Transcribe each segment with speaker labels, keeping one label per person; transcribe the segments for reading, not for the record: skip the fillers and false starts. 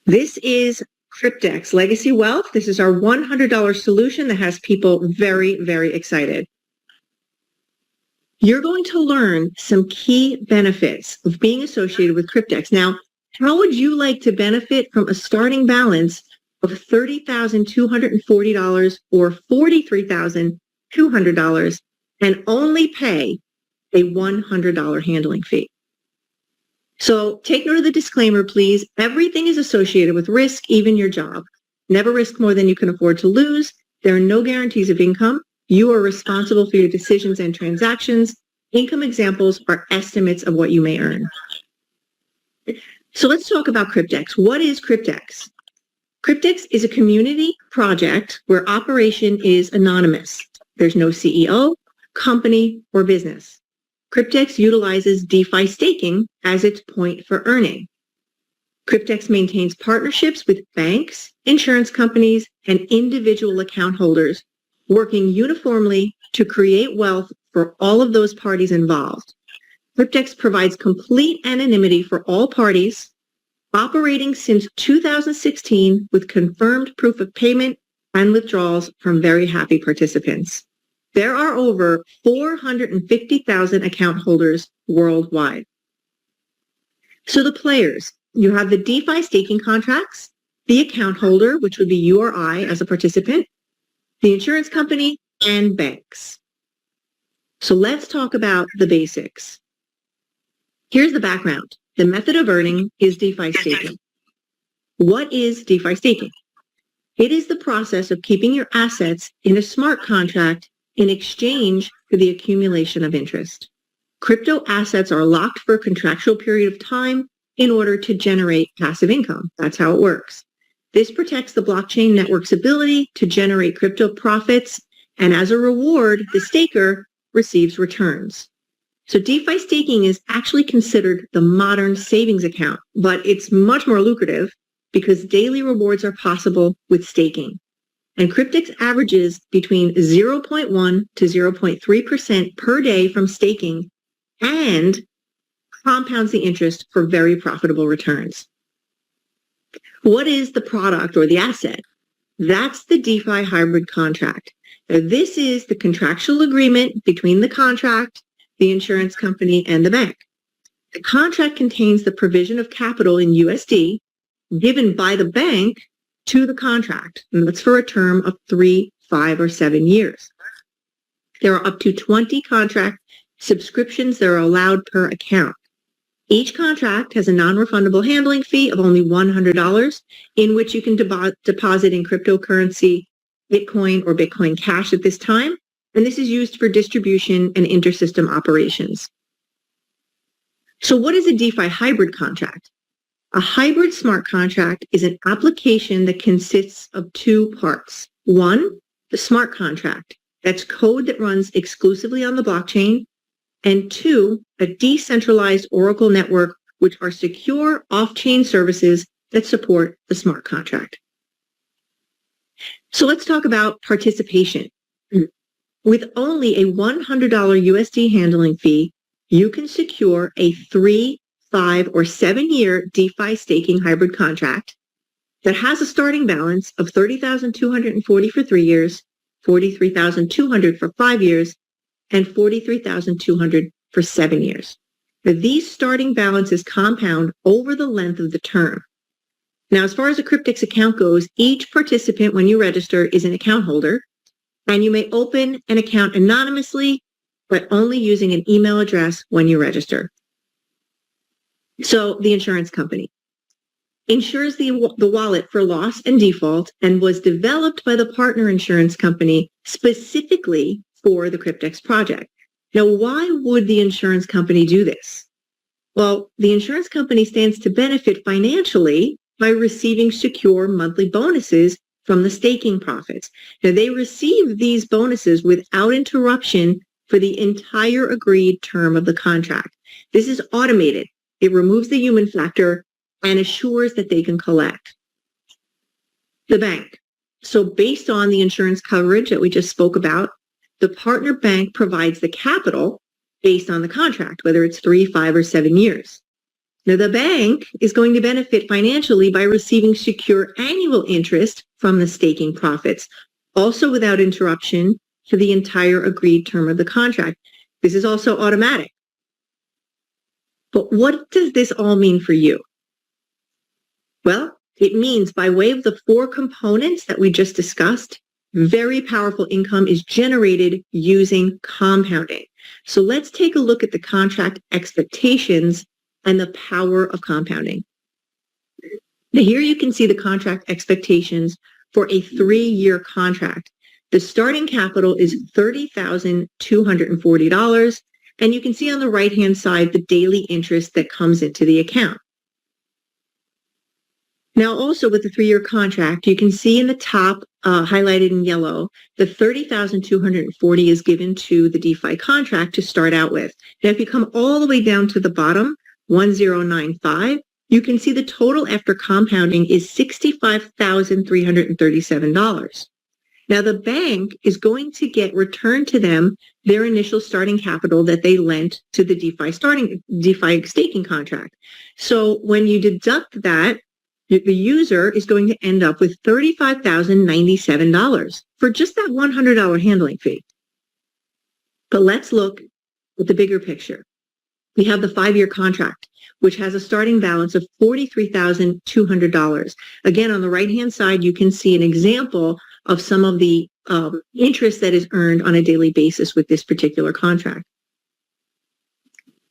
Speaker 1: This is Cryptex Legacy Wealth. This is our $100 solution that has people very, very excited. You're going to learn some key benefits of being associated with Cryptex. Now, how would you like to benefit from a starting balance of $30,240 or $43,200 and only pay a $100 handling fee? So take note of the disclaimer, please. Everything is associated with risk, even your job. Never risk more than you can afford to lose. There are no guarantees of income. You are responsible for your decisions and transactions. Income examples are estimates of what you may earn. So let's talk about Cryptex. What is Cryptex? Cryptex is a community project where operation is anonymous. There's no CEO, company, or business. Cryptex utilizes DeFi staking as its point for earning. Cryptex maintains partnerships with banks, insurance companies, and individual account holders, working uniformly to create wealth for all of those parties involved. Cryptex provides complete anonymity for all parties, operating since 2016 with confirmed proof of payment and withdrawals from very happy participants. There are over 450,000 account holders worldwide. So the players, you have the DeFi staking contracts, the account holder, which would be you or I as a participant, the insurance company, and banks. So let's talk about the basics. Here's the background. The method of earning is DeFi staking. What is DeFi staking? It is the process of keeping your assets in a smart contract in exchange for the accumulation of interest. Crypto assets are locked for a contractual period of time in order to generate passive income. That's how it works. This protects the blockchain network's ability to generate crypto profits, and as a reward, the staker receives returns. So DeFi staking is actually considered the modern savings account, but it's much more lucrative because daily rewards are possible with staking. And Cryptex averages between 0.1 to 0.3% per day from staking and compounds the interest for very profitable returns. What is the product or the asset? That's the DeFi Hybrid Contract. Now, this is the contractual agreement between the contract, the insurance company, and the bank. The contract contains the provision of capital in USD given by the bank to the contract, and that's for a term of 3, 5, or 7 years. There are up to 20 contract subscriptions that are allowed per account. Each contract has a non-refundable handling fee of only $100, in which you can deposit in cryptocurrency, Bitcoin, or Bitcoin Cash at this time, and this is used for distribution and intersystem operations. So what is a DeFi hybrid contract? A hybrid smart contract is an application that consists of two parts. One, the smart contract. That's code that runs exclusively on the blockchain. And two, a decentralized Oracle network, which are secure off-chain services that support the smart contract. So let's talk about participation. With only a $100 USD handling fee, you can secure a 3, 5, or 7-year DeFi staking hybrid contract that has a starting balance of $30,240 for 3 years, $43,200 for 5 years, and $43,200 for 7 years. Now, these starting balances compound over the length of the term. Now, as far as a Cryptex account goes, each participant, when you register, is an account holder, and you may open an account anonymously, but only using an email address when you register. So the insurance company insures the wallet for loss and default and was developed by the partner insurance company specifically for the Cryptex project. Now, why would the insurance company do this? Well, the insurance company stands to benefit financially by receiving secure monthly bonuses from the staking profits. Now, they receive these bonuses without interruption for the entire agreed term of the contract. This is automated. It removes the human factor and assures that they can collect. The bank. So based on the insurance coverage that we just spoke about, the partner bank provides the capital based on the contract, whether it's 3, 5, or 7 years. Now, the bank is going to benefit financially by receiving secure annual interest from the staking profits, also without interruption for the entire agreed term of the contract. This is also automatic. But what does this all mean for you? Well, it means by way of the 4 components that we just discussed, very powerful income is generated using compounding. So let's take a look at the contract expectations and the power of compounding. Now here you can see the contract expectations for a 3-year contract. The starting capital is $30,240, and you can see on the right-hand side the daily interest that comes into the account. Now also with the 3-year contract, you can see in the top, highlighted in yellow, the $30,240 is given to the DeFi contract to start out with. Now if you come all the way down to the bottom, 1095, you can see the total after compounding is $65,337. Now the bank is going to get returned to them their initial starting capital that they lent to the DeFi staking contract. So when you deduct that, the user is going to end up with $35,097 for just that $100 handling fee. But let's look at the bigger picture. We have the 5-year contract, which has a starting balance of $43,200. Again, on the right-hand side, you can see an example of some of the interest that is earned on a daily basis with this particular contract.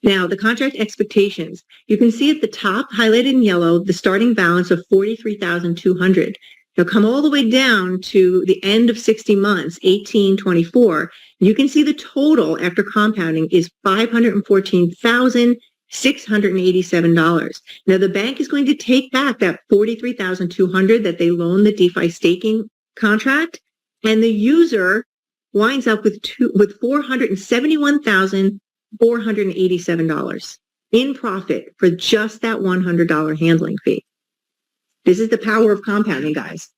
Speaker 1: Now, the contract expectations, you can see at the top, highlighted in yellow, the starting balance of $43,200. Now, come all the way down to the end of 60 months, 1824, you can see the total after compounding is $514,687. Now, the bank is going to take back that $43,200 that they loaned the DeFi staking contract, and the user winds up with $471,487 in profit for just that $100 handling fee. This is the power of compounding, guys.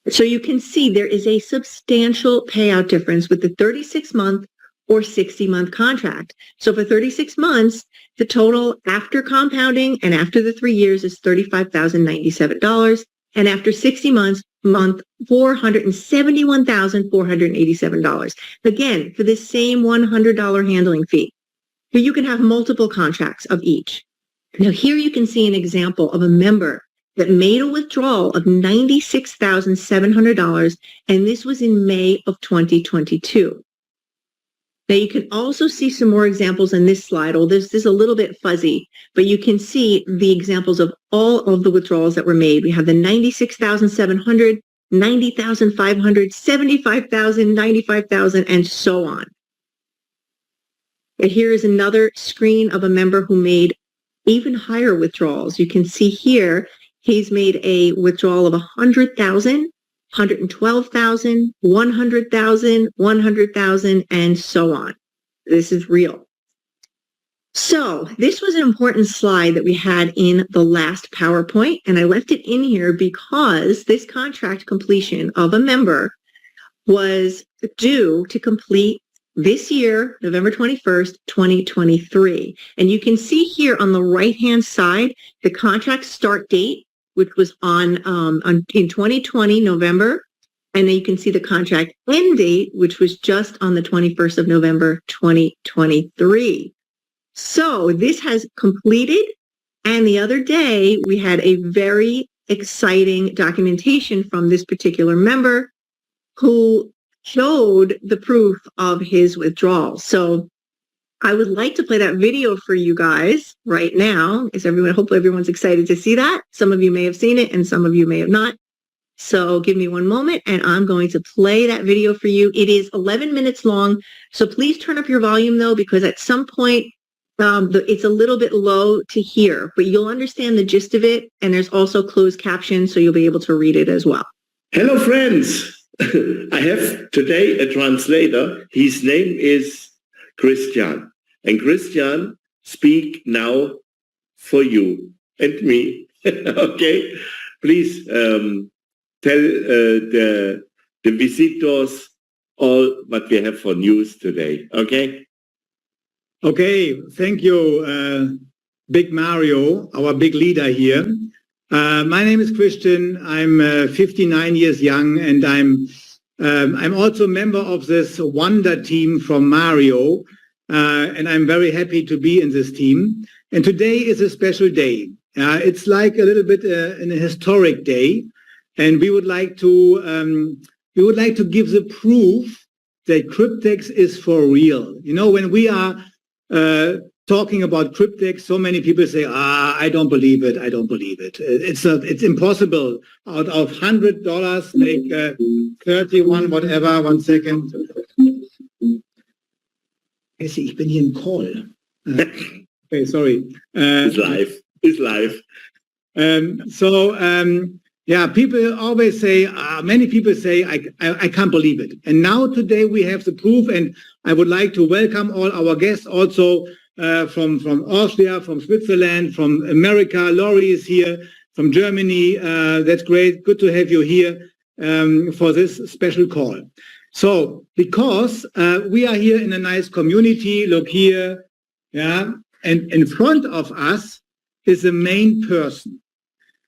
Speaker 1: So you can see there is a substantial payout difference with the 36-month or 60-month contract. So for 36 months, the total after compounding and after the 3 years is $35,097. And after 60 months, $471,487. Again, for the same $100 handling fee. But you can have multiple contracts of each. Now here you can see an example of a member that made a withdrawal of $96,700, and this was in May of 2022. Now you can also see some more examples in this slide. This is a little bit fuzzy, but you can see the examples of all of the withdrawals that were made. We have the $96,700, $90,500, $75,000, $95,000, and so on. And here is another screen of a member who made even higher withdrawals. You can see here he's made a withdrawal of $100,000, $112,000, $100,000, $100,000, and so on. This is real. So this was an important slide that we had in the last PowerPoint, and I left it in here because this contract completion of a member was due to complete this year, November 21st, 2023. And you can see here on the right-hand side, the contract start date, which was in 2020, November. And then you can see the contract end date, which was just on the 21st of November, 2023. So this has completed. And the other day, we had a very exciting documentation from this particular member who showed the proof of his withdrawal. So I would like to play that video for you guys right now. Hopefully everyone's excited to see that. Some of you may have seen it and some of you may have not. So give me one moment and I'm going to play that video for you. It is 11 minutes long. So please turn up your volume though, because at some point it's a little bit low to hear, but you'll understand the gist of it. And there's also closed captions, so you'll be able to read it as well.
Speaker 2: Hello, friends. I have today a translator. His name is Christian. And Christian speak now for you and me. Okay? Please tell the visitors all what we have for news today. Okay?
Speaker 3: Okay, thank you, Big Mario, our big leader here. My name is Christian. I'm 59 years young, and I'm also a member of this wonder team from Mario, and I'm very happy to be in this team. And today is a special day. It's like a little bit an historic day, and we would like to give the proof that Cryptex is for real. You know, when we are talking about Cryptex, so many people say, I don't believe it. I don't believe it. It's impossible. Out of $100, make 31, whatever. 1 second. Ich bin hier im Call. Okay, sorry.
Speaker 2: It's live. It's live.
Speaker 3: Yeah, people always say, many people say, I can't believe it. And now today we have the proof, and I would like to welcome all our guests also from Austria, from Switzerland, from America. Laurie is here, from Germany. That's great. Good to have you here for this special call. So, because we are here in a nice community, look here, yeah, and in front of us is the main person.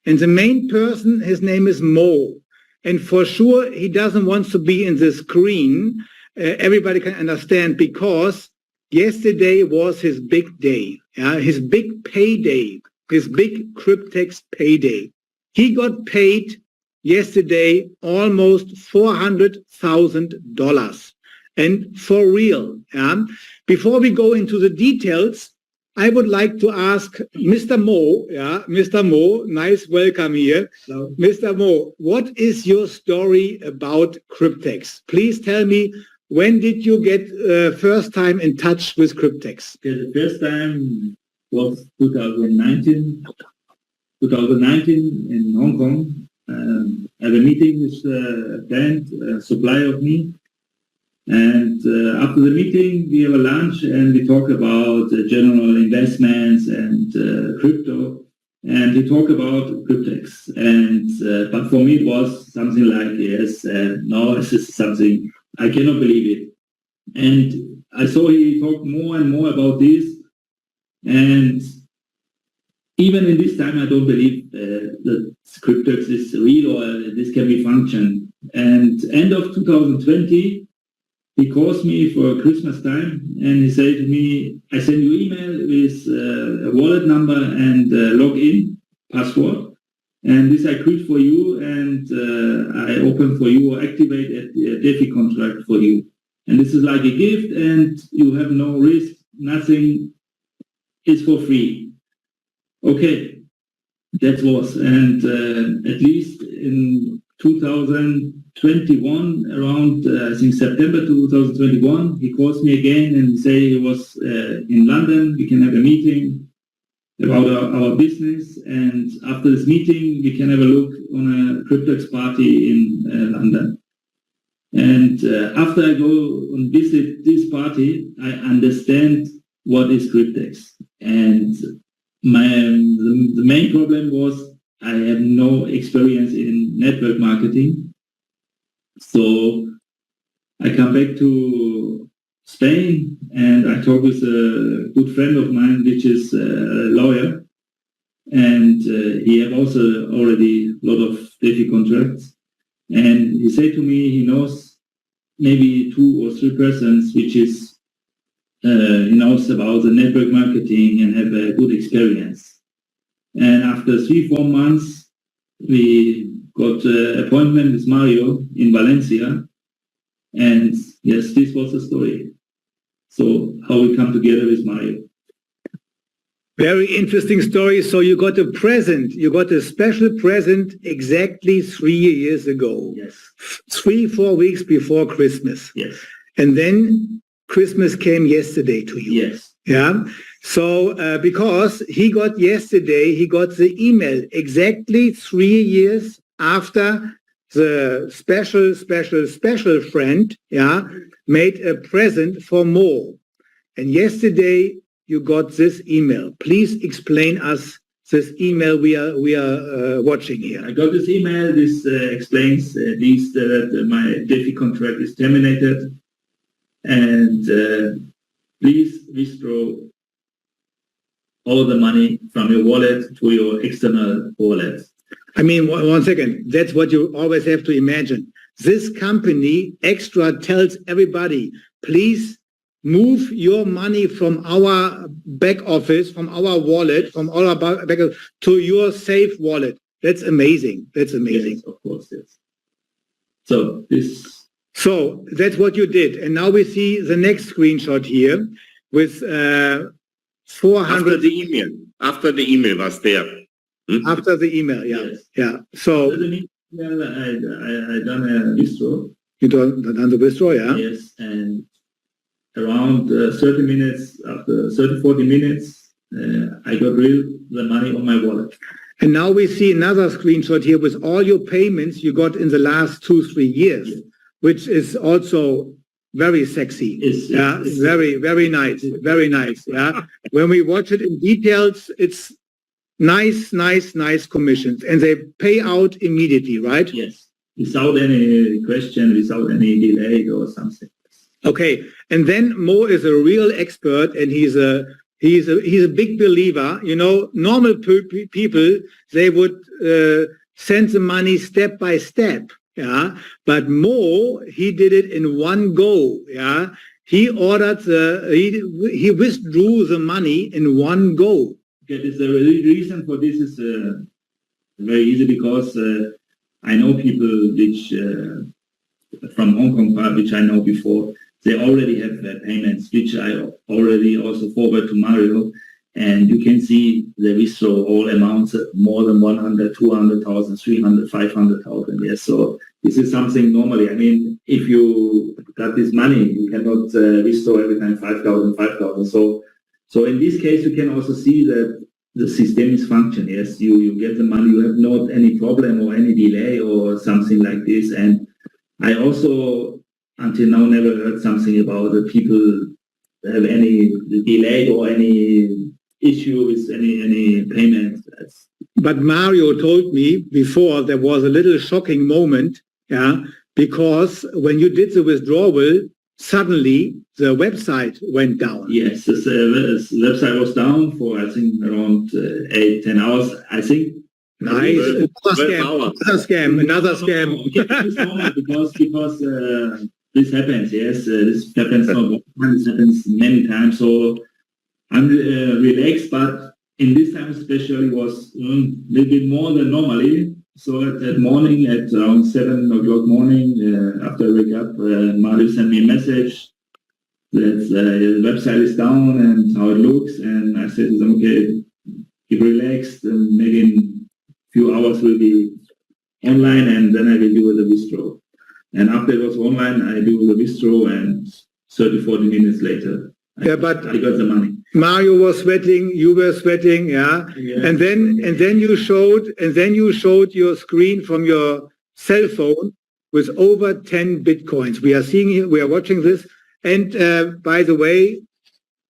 Speaker 3: And the main person, his name is Mo. And for sure, he doesn't want to be in the screen. Everybody can understand, because yesterday was his big day, his big payday, his big Cryptex payday. He got paid yesterday almost $400,000. And for real. Before we go into the details, I would like to ask Mr. Mo, Mr. Mo, nice welcome here.
Speaker 4: Hello.
Speaker 3: Mr. Mo, what is your story about Cryptex? Please tell me, when did you get first time in touch with Cryptex?
Speaker 4: Okay, the first time was 2019 in Hong Kong. I had a meeting with a band, a supplier of me. And after the meeting, we have a lunch and we talk about general investments and crypto. And we talk about Cryptex. And but for me, it was something like, yes, no, this is something, I cannot believe it. And I saw he talked more and more about this. And even in this time, I don't believe that Cryptex is real or this can be functioned. And end of 2020, he calls me for Christmas time and he said to me, I send you email with a wallet number and login password. And this I create for you and I open for you or activate a DeFi contract for you. And this is like a gift and you have no risk, nothing is for free. Okay, that was. And at least in 2021, around I think September 2021, he calls me again and say he was in London. We can have a meeting about our business, and after this meeting, we can have a look on a Cryptex party in London. And after I go and visit this party, I understand what is Cryptex. And the main problem was I have no experience in network marketing. So I come back to Spain and I talk with a good friend of mine, which is a lawyer. And he have also already a lot of DeFi contracts. And he said to me, he knows maybe 2 or 3 persons, which is, he knows about the network marketing and have a good experience. And after 3-4 months, we got an appointment with Mario in Valencia. And yes, this was the story. So how we come together with Mario.
Speaker 3: Very interesting story. So you got a present, you got a special present exactly 3 years ago.
Speaker 4: Yes.
Speaker 3: 3-4 weeks before Christmas.
Speaker 4: Yes.
Speaker 3: And then Christmas came yesterday to you.
Speaker 4: Yes.
Speaker 3: Yeah. So because he got the email exactly 3 years after the special friend, made a present for Mo. And yesterday you got this email. Please explain us this email we are watching here.
Speaker 4: I got this email. This explains that my DeFi contract is terminated. And please withdraw all the money from your wallet to your external wallet.
Speaker 3: I mean, one second. That's what you always have to imagine. This company extra tells everybody, please move your money from our back office, from our wallet, from our back office to your safe wallet. That's amazing. That's amazing.
Speaker 4: Yes, of course, yes. So
Speaker 3: that's what you did. And now we see the next screenshot here with 400.
Speaker 2: After the email was there.
Speaker 3: After the email, yeah.
Speaker 4: Yes.
Speaker 3: Yeah. So
Speaker 4: I done a withdraw.
Speaker 3: You done the withdraw, yeah?
Speaker 4: Yes, and around 30 minutes, after 40 minutes, I got the money on my wallet.
Speaker 3: And now we see another screenshot here with all your payments you got in the last 2-3 years,
Speaker 4: Yes.
Speaker 3: which is also very sexy.
Speaker 4: It's
Speaker 3: very, very nice. Very nice. Yeah. When we watch it in details, it's nice commissions, and they pay out immediately, right?
Speaker 4: Yes, without any question, without any delay or something.
Speaker 3: Okay, and then Mo is a real expert, and he's a big believer. You know, normal people, they would send the money step by step. Yeah, but Mo, he did it in one go. Yeah, he withdrew the money in one go.
Speaker 4: Okay, the reason for this is very easy, because I know people which from Hong Kong, which I know before. They already have payments, which I already also forward to Mario, and you can see the withdraw all amounts more than 100, 200,000, 300, 500,000. Yes, so this is something normally. I mean, if you got this money, you cannot withdraw every time 5,000. So in this case, you can also see that the system is functioning. Yes, you get the money, you have not any problem or any delay or something like this. And I also, until now, never heard something about the people have any delay or any issue with any payment.
Speaker 3: But Mario told me before there was a little shocking moment, yeah, because when you did the withdrawal, suddenly the website went down.
Speaker 4: Yes, the website was down for, I think, around 8-10 hours, I think.
Speaker 3: Nice. Another scam.
Speaker 4: Okay, it's normal because this happens, yes. This happens not one time, this happens many times. So I'm relaxed, but in this time especially was a little bit more than normally. So at that morning, at around 7 o'clock morning, after I wake up, Mario sent me a message that the website is down and how it looks. And I said to them, okay, keep relaxed, and maybe in a few hours we'll be online, and then I will do the withdrawal. And after it was online, I do the withdrawal, and 30-40 minutes later, I got the money.
Speaker 3: Mario was sweating, you were sweating, yeah.
Speaker 4: Yes.
Speaker 3: And then you showed your screen from your cell phone with over 10 bitcoins. We are watching this, and by the way,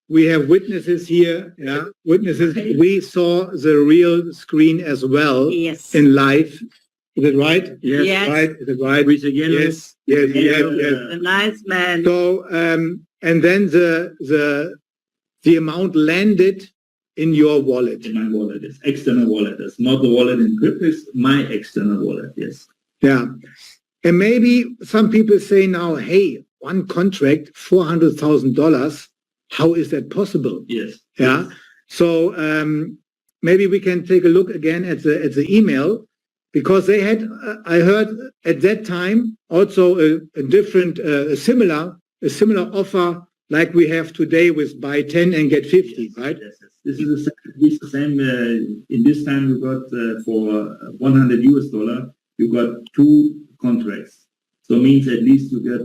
Speaker 3: we have witnesses here. Yeah, witnesses. We saw the real screen as well.
Speaker 1: Yes.
Speaker 3: In live. Is it right?
Speaker 1: Yes. Yes.
Speaker 3: Right. Is it right?
Speaker 2: With the yellow.
Speaker 3: Yes. Yes.
Speaker 1: A nice man.
Speaker 3: So and then the amount landed in your wallet.
Speaker 4: In my wallet, yes. External wallet. It's not the wallet in Cryptex, my external wallet, yes.
Speaker 3: Yeah. And maybe some people say now, hey, one contract, $400,000. How is that possible?
Speaker 4: Yes.
Speaker 3: Yeah. So maybe we can take a look again at the email, because they had, I heard at that time also a different, a similar offer like we have today with buy 10 and get 50,
Speaker 4: yes,
Speaker 3: right?
Speaker 4: Yes, yes. This is the same. In this time, you got for $100, you got 2 contracts. So it means at least you get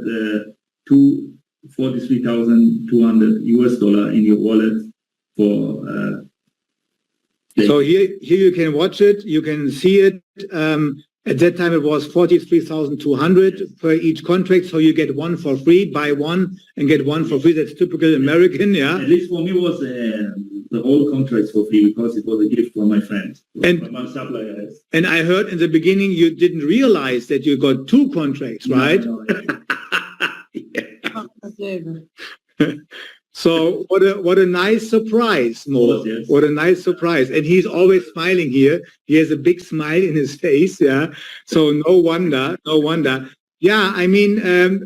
Speaker 4: $43,200 in your wallet for.
Speaker 3: So here you can watch it. You can see it. At that time, it was 43,200 per each contract. So you get one for free, buy one and get one for free. That's typical American, yeah.
Speaker 4: At least for me was the whole contracts for free, because it was a gift from my friend, from my supplier.
Speaker 3: And I heard in the beginning you didn't realize that you got 2 contracts, right?
Speaker 4: No.
Speaker 3: So what a nice surprise, Mo.
Speaker 4: Yes.
Speaker 3: What a nice surprise. And he's always smiling here. He has a big smile in his face. Yeah. So no wonder. Yeah. I mean,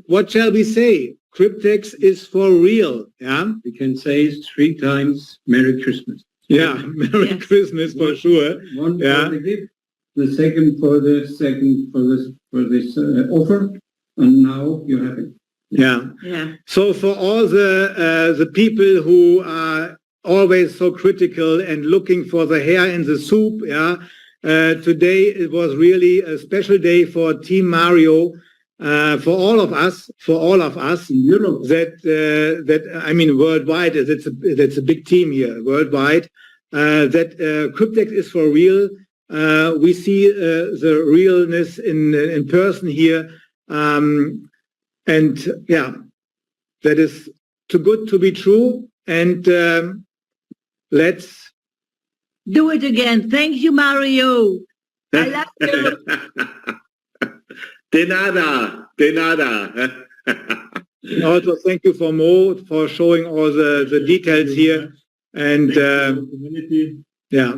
Speaker 3: what shall we say? Cryptex is for real. Yeah.
Speaker 5: We can say 3 times Merry Christmas.
Speaker 3: Yeah. Merry
Speaker 1: Yes.
Speaker 3: Christmas for sure.
Speaker 5: One
Speaker 3: Yeah.
Speaker 5: for the gift, the second for this offer, and now you have it.
Speaker 3: Yeah.
Speaker 1: Yeah.
Speaker 3: So for all the people who are always so critical and looking for the hair in the soup, yeah, today it was really a special day for Team Mario, for all of us
Speaker 5: In Europe,
Speaker 3: that I mean worldwide. That's a big team here worldwide. That Cryptex is for real. We see the realness in person here. And yeah, that is too good to be true. And let's
Speaker 6: Do it again. Thank you, Mario. I love you.
Speaker 2: De nada.
Speaker 3: also thank you for Mo for showing all the details here. And
Speaker 4: Community.
Speaker 3: yeah.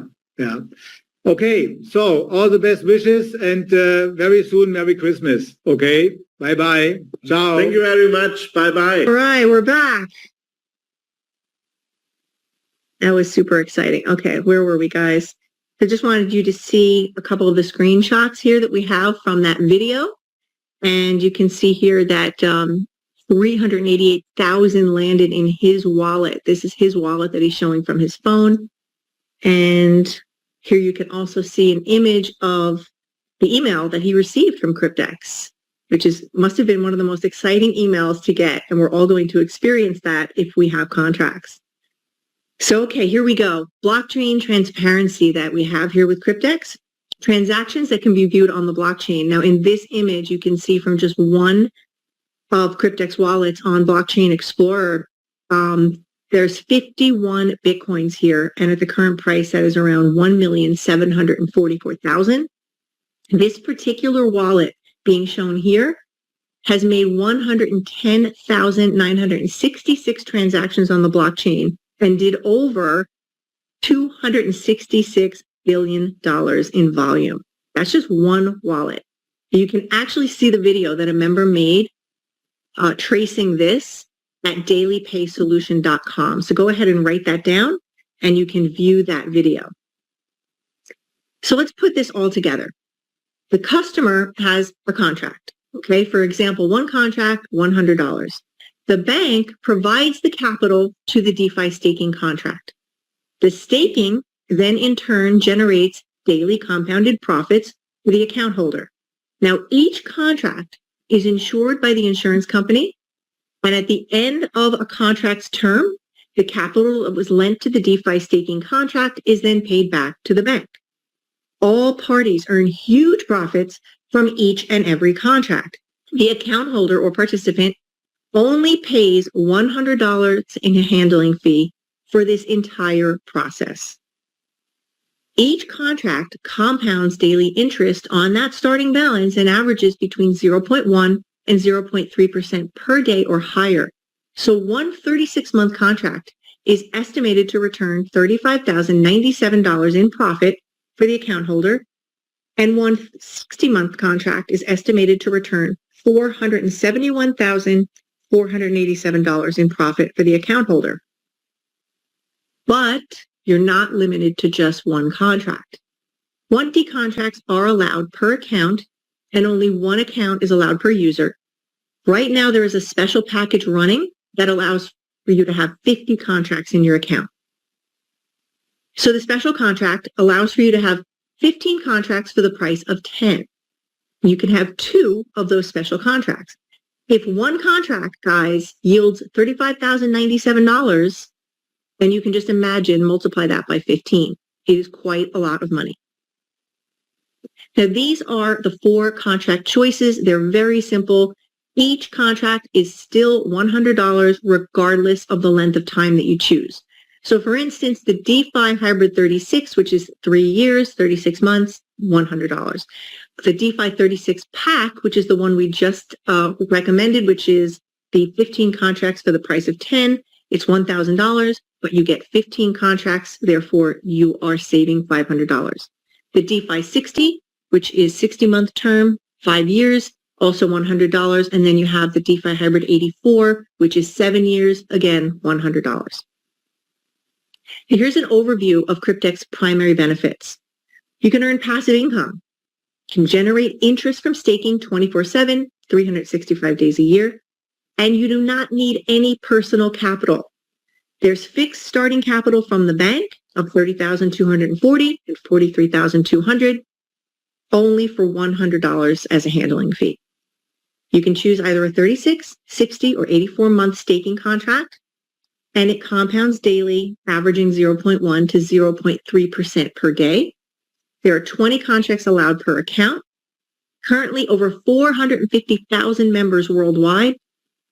Speaker 3: Okay, so all the best wishes and very soon Merry Christmas. Okay, bye. Ciao.
Speaker 2: Thank you very much. Bye.
Speaker 1: All right, we're back. That was super exciting. Okay, where were we, guys? I just wanted you to see a couple of the screenshots here that we have from that video. And you can see here that 388,000 landed in his wallet. This is his wallet that he's showing from his phone. And here you can also see an image of the email that he received from Cryptex, which must have been one of the most exciting emails to get. And we're all going to experience that if we have contracts. So, okay, here we go. Blockchain transparency that we have here with Cryptex. Transactions that can be viewed on the blockchain. Now, in this image, you can see from just one of Cryptex wallets on Blockchain Explorer, there's 51 Bitcoins here. And at the current price, that is around 1,744,000. This particular wallet being shown here has made 110,966 transactions on the blockchain and did over $266 billion in volume. That's just one wallet. You can actually see the video that a member made tracing this at dailypaysolution.com. So go ahead and write that down and you can view that video. So let's put this all together. The customer has a contract. Okay, for example, one contract, $100. The bank provides the capital to the DeFi staking contract. The staking then in turn generates daily compounded profits for the account holder. Now, each contract is insured by the insurance company, and at the end of a contract's term, the capital that was lent to the DeFi staking contract is then paid back to the bank. All parties earn huge profits from each and every contract. The account holder or participant only pays $100 in a handling fee for this entire process. Each contract compounds daily interest on that starting balance and averages between 0.1 and 0.3% per day or higher. So one 36-month contract is estimated to return $35,097 in profit for the account holder, and one 60-month contract is estimated to return $471,487 in profit for the account holder. But you're not limited to just one contract. 20 contracts are allowed per account, and only one account is allowed per user. Right now, there is a special package running that allows for you to have 50 contracts in your account. So the special contract allows for you to have 15 contracts for the price of 10. You can have 2 of those special contracts. If one contract, guys, yields $35,097, then you can just imagine multiply that by 15. It is quite a lot of money. Now, these are the 4 contract choices. They're very simple. Each contract is still $100 regardless of the length of time that you choose. So for instance, the DeFi Hybrid 36, which is 3 years, 36 months, $100. The DeFi 36 pack, which is the one we just recommended, which is the 15 contracts for the price of 10, it's $1,000, but you get 15 contracts. Therefore, you are saving $500. The DeFi 60, which is 60-month term, 5 years, also $100. And then you have the DeFi Hybrid 84, which is 7 years, again, $100. Here's an overview of Cryptex primary benefits. You can earn passive income, can generate interest from staking 24/7, 365 days a year, and you do not need any personal capital. There's fixed starting capital from the bank of $30,240 and $43,200, only for $100 as a handling fee. You can choose either a 36, 60, or 84-month staking contract, and it compounds daily, averaging 0.1 to 0.3% per day. There are 20 contracts allowed per account. Currently, over 450,000 members worldwide.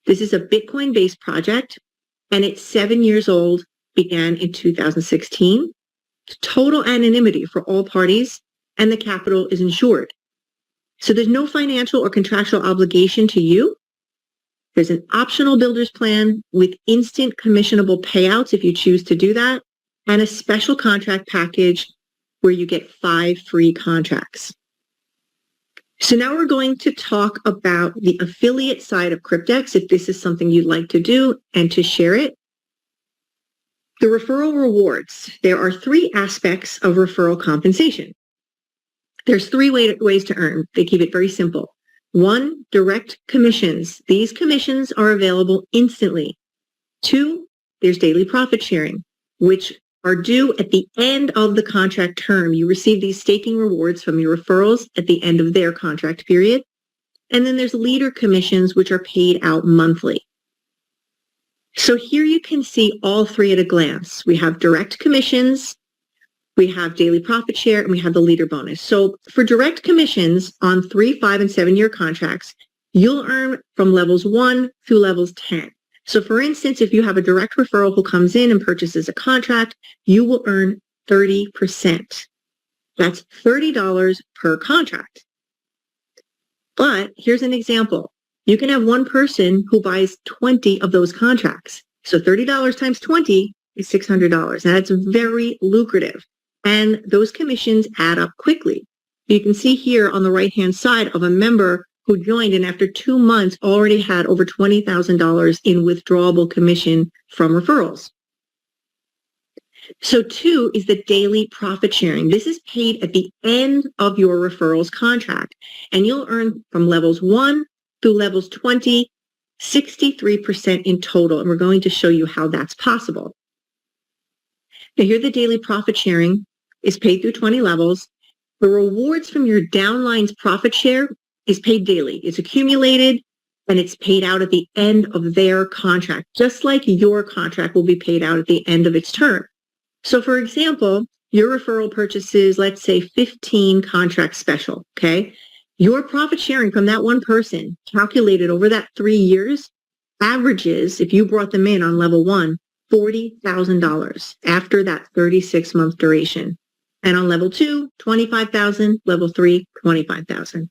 Speaker 1: This is a Bitcoin-based project, and it's 7 years old, began in 2016. Total anonymity for all parties, and the capital is insured. So there's no financial or contractual obligation to you. There's an optional builder's plan with instant commissionable payouts if you choose to do that, and a special contract package where you get 5 free contracts. So now we're going to talk about the affiliate side of Cryptex, if this is something you'd like to do and to share it. The referral rewards. There are 3 aspects of referral compensation. There's 3 ways to earn. They keep it very simple. 1, direct commissions. These commissions are available instantly. 2, there's daily profit sharing, which are due at the end of the contract term. You receive these staking rewards from your referrals at the end of their contract period. And then there's leader commissions, which are paid out monthly. So here you can see all 3 at a glance. We have direct commissions, we have daily profit share, and we have the leader bonus. So for direct commissions on 3, 5, and 7-year contracts, you'll earn from levels 1 through levels 10. So for instance, if you have a direct referral who comes in and purchases a contract, you will earn 30%. That's $30 per contract. But here's an example. You can have one person who buys 20 of those contracts. So $30 times 20 is $600. Now that's very lucrative. And those commissions add up quickly. You can see here on the right-hand side of a member who joined and after 2 months already had over $20,000 in withdrawable commission from referrals. So 2 is the daily profit sharing. This is paid at the end of your referrals contract, and you'll earn from levels 1 through levels 20, 63% in total. And we're going to show you how that's possible. Now here the daily profit sharing is paid through 20 levels. The rewards from your downline's profit share is paid daily. It's accumulated and it's paid out at the end of their contract, just like your contract will be paid out at the end of its term. So for example, your referral purchases, let's say 15 contracts special, okay? Your profit sharing from that one person calculated over that 3 years averages, if you brought them in on level 1, $40,000 after that 36-month duration. And on level 2, $25,000, level 3, $25,000.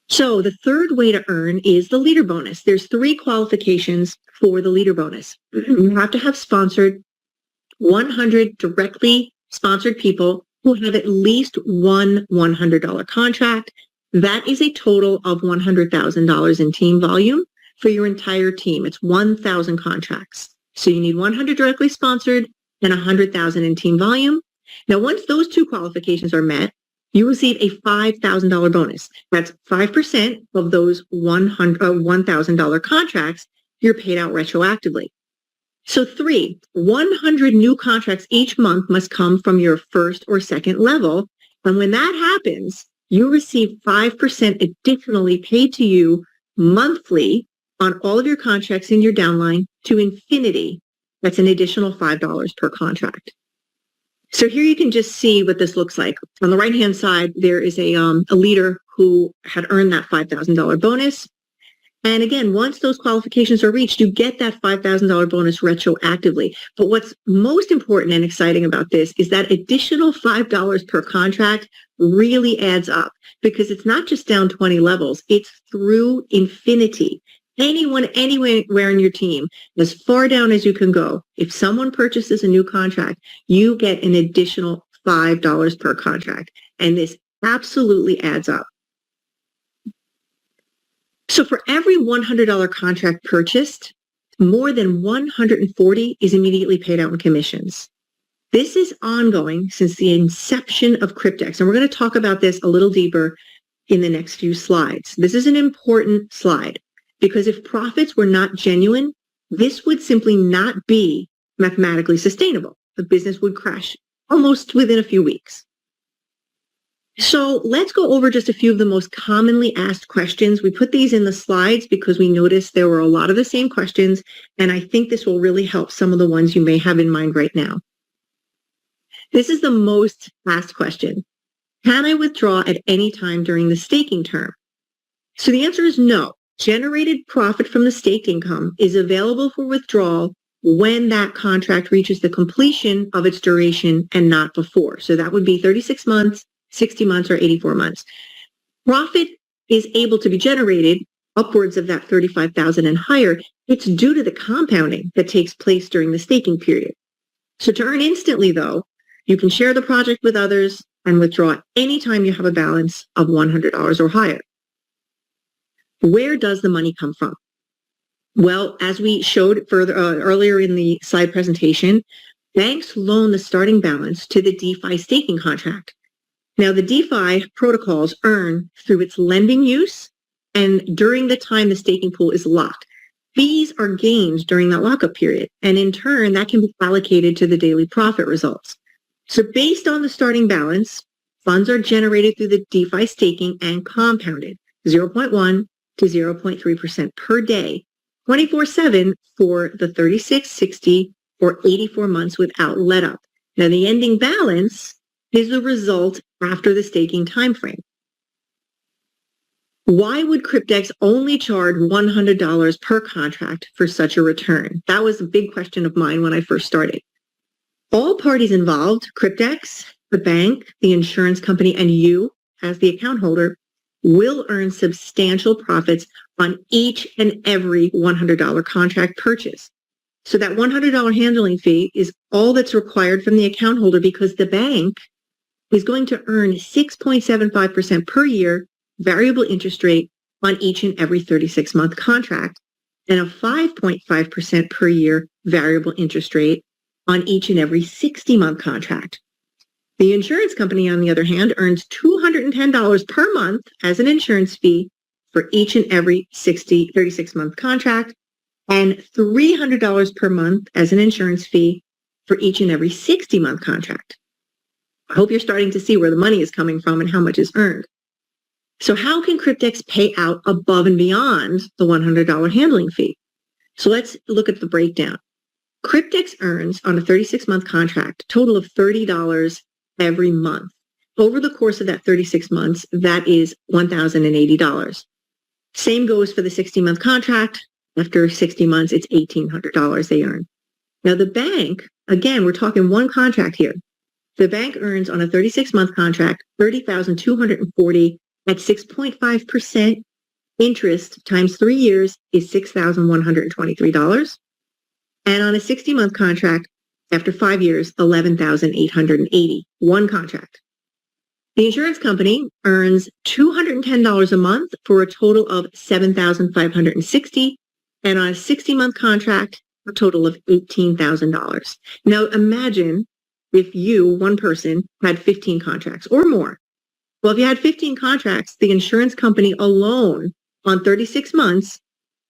Speaker 1: So the third way to earn is the leader bonus. There's 3 qualifications for the leader bonus. You have to have sponsored 100 directly sponsored people who have at least one $100 contract. That is a total of $100,000 in team volume for your entire team. It's 1,000 contracts. So you need 100 directly sponsored and 100,000 in team volume. Now, once those 2 qualifications are met, you receive a $5,000 bonus. That's 5% of those $1,000 contracts you're paid out retroactively. So 3, 100 new contracts each month must come from your first or second level. And when that happens, you receive 5% additionally paid to you monthly on all of your contracts in your downline to infinity. That's an additional $5 per contract. So here you can just see what this looks like. On the right-hand side, there is a leader who had earned that $5,000 bonus. And again, once those qualifications are reached, you get that $5,000 bonus retroactively. But what's most important and exciting about this is that additional $5 per contract really adds up because it's not just down 20 levels, it's through infinity. anyone, anywhere in your team, as far down as you can go. If someone purchases a new contract, you get an additional $5 per contract. And this absolutely adds up. So for every $100 contract purchased, more than 140 is immediately paid out in commissions. This is ongoing since the inception of Cryptex. And we're going to talk about this a little deeper in the next few slides. This is an important slide because if profits were not genuine, this would simply not be mathematically sustainable. The business would crash almost within a few weeks. So let's go over just a few of the most commonly asked questions. We put these in the slides because we noticed there were a lot of the same questions, and I think this will really help some of the ones you may have in mind right now. This is the most asked question. Can I withdraw at any time during the staking term? So the answer is no. Generated profit from the staked income is available for withdrawal when that contract reaches the completion of its duration and not before. So that would be 36 months, 60 months, or 84 months. Profit is able to be generated upwards of that 35,000 and higher. It's due to the compounding that takes place during the staking period. So to earn instantly, though, you can share the project with others and withdraw anytime you have a balance of $100 or higher. Where does the money come from? Well, as we showed further earlier in the slide presentation, banks loan the starting balance to the DeFi staking contract. Now, the DeFi protocols earn through its lending use and during the time the staking pool is locked. Fees are gained during that lockup period, and in turn, that can be allocated to the daily profit results. So based on the starting balance, funds are generated through the DeFi staking and compounded 0.1 to 0.3% per day, 24/7 for the 36, 60, or 84 months without let up. Now, the ending balance is the result after the staking timeframe. Why would Cryptex only charge $100 per contract for such a return? That was a big question of mine when I first started. All parties involved, Cryptex, the bank, the insurance company, and you, as the account holder, will earn substantial profits on each and every $100 contract purchase. So that $100 handling fee is all that's required from the account holder because the bank is going to earn 6.75% per year variable interest rate on each and every 36-month contract and a 5.5% per year variable interest rate on each and every 60-month contract. The insurance company, on the other hand, earns $210 per month as an insurance fee for each and every 36-month contract and $300 per month as an insurance fee for each and every 60-month contract. I hope you're starting to see where the money is coming from and how much is earned. So how can Cryptex pay out above and beyond the $100 handling fee? So let's look at the breakdown. Cryptex earns on a 36-month contract a total of $30 every month. Over the course of that 36 months, that is $1,080. Same goes for the 60-month contract. After 60 months, it's $1,800 they earn. Now the bank, again, we're talking one contract here. The bank earns on a 36-month contract $30,240 at 6.5%. Interest times 3 years is $6,123. And on a 60-month contract, after 5 years, $11,880. One contract. The insurance company earns $210 a month for a total of $7,560. And on a 60-month contract, a total of $18,000. Now imagine if you, one person, had 15 contracts or more. Well, if you had 15 contracts, the insurance company alone on 36 months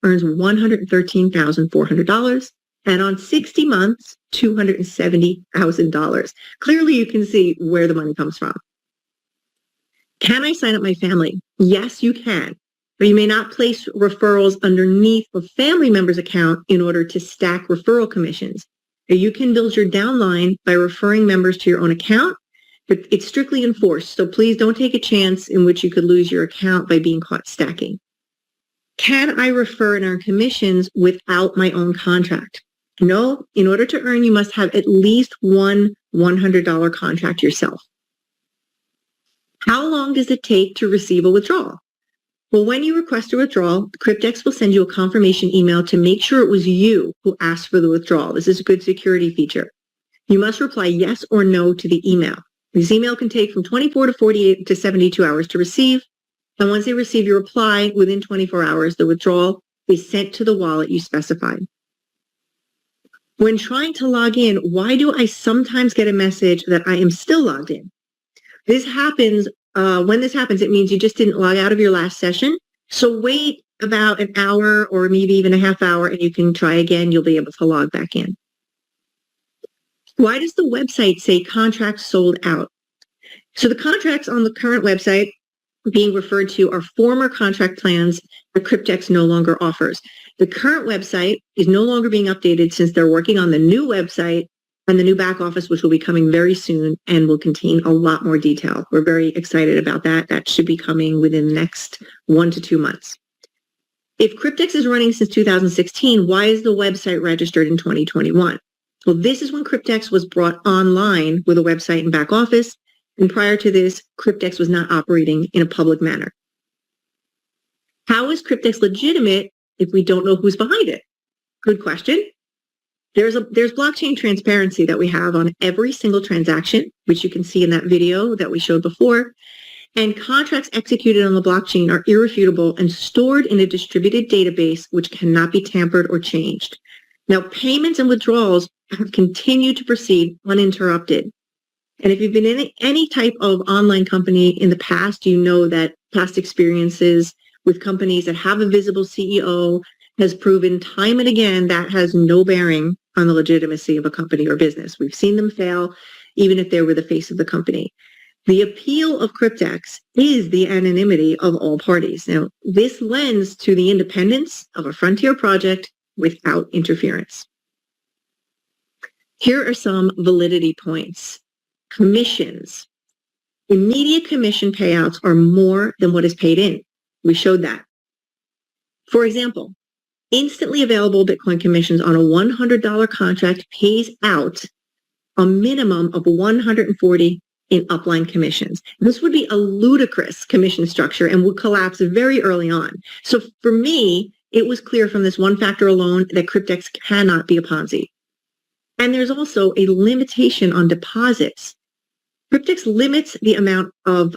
Speaker 1: earns $113,400. And on 60 months, $270,000. Clearly, you can see where the money comes from. Can I sign up my family? Yes, you can. But you may not place referrals underneath a family member's account in order to stack referral commissions. You can build your downline by referring members to your own account, but it's strictly enforced. So please don't take a chance in which you could lose your account by being caught stacking. Can I refer and earn commissions without my own contract? No, in order to earn, you must have at least one $100 contract yourself. How long does it take to receive a withdrawal? Well, when you request a withdrawal, Cryptex will send you a confirmation email to make sure it was you who asked for the withdrawal. This is a good security feature. You must reply yes or no to the email. This email can take from 24 to 48 to 72 hours to receive. And once they receive your reply within 24 hours, the withdrawal is sent to the wallet you specified. When trying to log in, why do I sometimes get a message that I am still logged in? This happens. When this happens, it means you just didn't log out of your last session. So wait about an hour or maybe even a half hour and you can try again. You'll be able to log back in. Why does the website say contracts sold out? So the contracts on the current website being referred to are former contract plans that Cryptex no longer offers. The current website is no longer being updated since they're working on the new website and the new back office, which will be coming very soon and will contain a lot more detail. We're very excited about that. That should be coming within the next 1 to 2 months. If Cryptex is running since 2016, why is the website registered in 2021? Well, this is when Cryptex was brought online with a website and back office. And prior to this, Cryptex was not operating in a public manner. How is Cryptex legitimate if we don't know who's behind it? Good question. There's blockchain transparency that we have on every single transaction, which you can see in that video that we showed before. And contracts executed on the blockchain are irrefutable and stored in a distributed database, which cannot be tampered or changed. Now, payments and withdrawals have continued to proceed uninterrupted. And if you've been in any type of online company in the past, you know that past experiences with companies that have a visible CEO has proven time and again that has no bearing on the legitimacy of a company or business. We've seen them fail, even if they were the face of the company. The appeal of Cryptex is the anonymity of all parties. Now, this lends to the independence of a frontier project without interference. Here are some validity points. Commissions. Immediate commission payouts are more than what is paid in. We showed that. For example, instantly available Bitcoin commissions on a $100 contract pays out a minimum of $140 in upline commissions. This would be a ludicrous commission structure and would collapse very early on. So for me, it was clear from this one factor alone that Cryptex cannot be a Ponzi. And there's also a limitation on deposits. Cryptex limits the amount of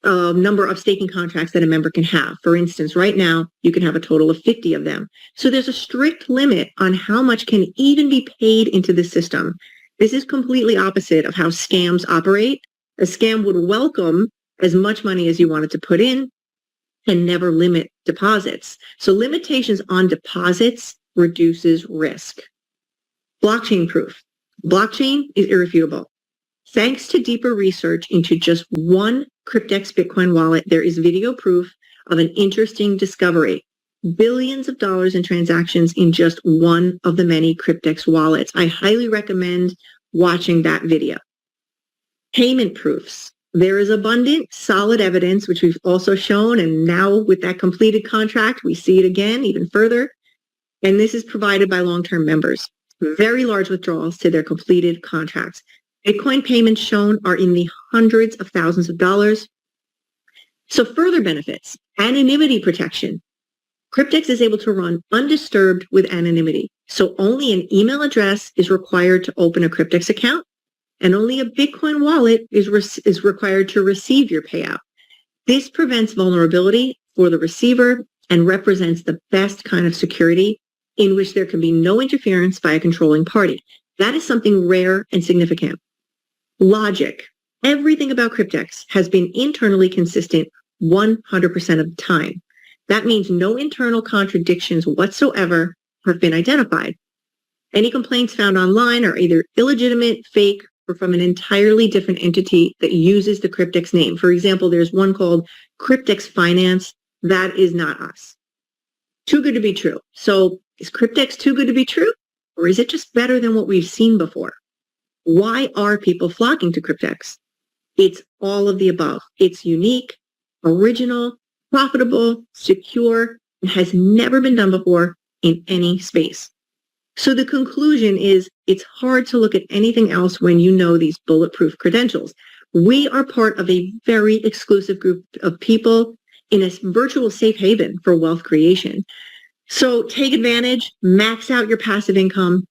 Speaker 1: number of staking contracts that a member can have. For instance, right now, you can have a total of 50 of them. So there's a strict limit on how much can even be paid into the system. This is completely opposite of how scams operate. A scam would welcome as much money as you wanted to put in and never limit deposits. So limitations on deposits reduces risk. Blockchain proof. Blockchain is irrefutable. Thanks to deeper research into just one Cryptex Bitcoin wallet, there is video proof of an interesting discovery. Billions of dollars in transactions in just one of the many Cryptex wallets. I highly recommend watching that video. Payment proofs. There is abundant, solid evidence, which we've also shown, and now with that completed contract, we see it again, even further. And this is provided by long-term members. Very large withdrawals to their completed contracts. Bitcoin payments shown are in the hundreds of thousands of dollars. So further benefits, anonymity protection. Cryptex is able to run undisturbed with anonymity. So only an email address is required to open a Cryptex account, and only a Bitcoin wallet is required to receive your payout. This prevents vulnerability for the receiver and represents the best kind of security in which there can be no interference by a controlling party. That is something rare and significant. Logic. Everything about Cryptex has been internally consistent 100% of the time. That means no internal contradictions whatsoever have been identified. Any complaints found online are either illegitimate, fake, or from an entirely different entity that uses the Cryptex name. For example, there's one called Cryptex Finance. That is not us. Too good to be true. So is Cryptex too good to be true? Or is it just better than what we've seen before? Why are people flocking to Cryptex? It's all of the above. It's unique, original, profitable, secure, and has never been done before in any space. So the conclusion is it's hard to look at anything else when you know these bulletproof credentials. We are part of a very exclusive group of people, in a virtual safe haven for wealth creation. So take advantage, max out your passive income,